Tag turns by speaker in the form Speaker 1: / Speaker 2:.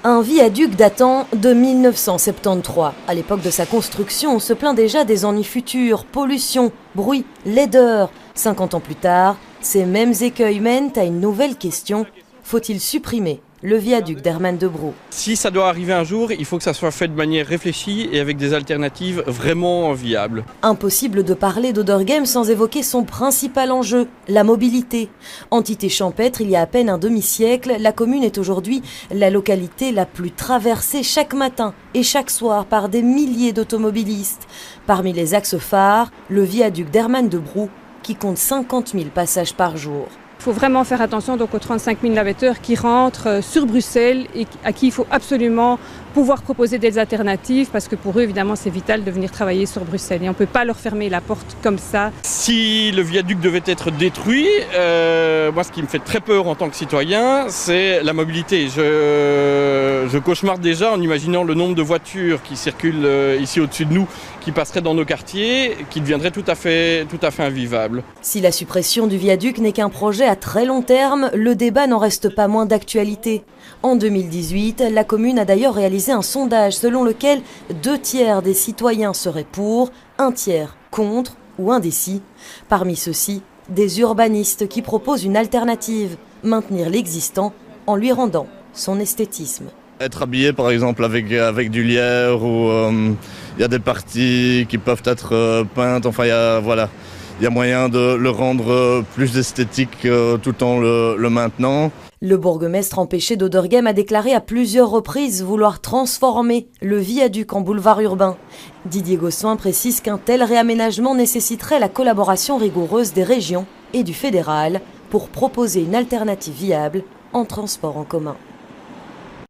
Speaker 1: Un viaduc datant de 1973. À l'époque de sa construction, on se plaint déjà des ennuis futurs, pollution, bruit, laideur. 50 ans plus tard, ces mêmes écueils mènent à une nouvelle question. Faut-il supprimer le viaduc d'Herman de Brou?
Speaker 2: Si ça doit arriver un jour, il faut que ça soit fait de manière réfléchie et avec des alternatives vraiment viables.
Speaker 1: Impossible de parler d'Oderghem sans évoquer son principal enjeu, la mobilité. Entité champêtre, il y a à peine un demi-siècle, la commune est aujourd'hui la localité la plus traversée chaque matin et chaque soir par des milliers d'automobilistes. Parmi les axes phares, le viaduc d'Herman de Brou qui compte 50 000 passages par jour.
Speaker 3: Il faut vraiment faire attention donc aux 35 000 navetteurs qui rentrent sur Bruxelles et à qui il faut absolument pouvoir proposer des alternatives parce que pour eux, évidemment, c'est vital de venir travailler sur Bruxelles et on ne peut pas leur fermer la porte comme ça.
Speaker 2: Si le viaduc devait être détruit, moi ce qui me fait très peur en tant que citoyen, c'est la mobilité. Je cauchemarde déjà en imaginant le nombre de voitures qui circulent ici au-dessus de nous, qui passeraient dans nos quartiers, qui deviendraient tout à fait invivables.
Speaker 1: Si la suppression du viaduc n'est qu'un projet à très long terme, le débat n'en reste pas moins d'actualité. En 2018, la commune a d'ailleurs réalisé un sondage selon lequel 2/3 des citoyens seraient pour, 1/3 contre ou indécis. Parmi ceux-ci, des urbanistes qui proposent une alternative, maintenir l'existant en lui rendant son esthétisme.
Speaker 4: Être habillé par exemple avec du lierre ou il y a des parties qui peuvent être peintes, enfin il y a moyen de le rendre plus esthétique tout en le maintenant.
Speaker 1: Le bourgmestre empêché d'Oderghem a déclaré à plusieurs reprises vouloir transformer le viaduc en boulevard urbain. Didier Gossuin précise qu'un tel réaménagement nécessiterait la collaboration rigoureuse des régions et du fédéral pour proposer une alternative viable en transport en commun.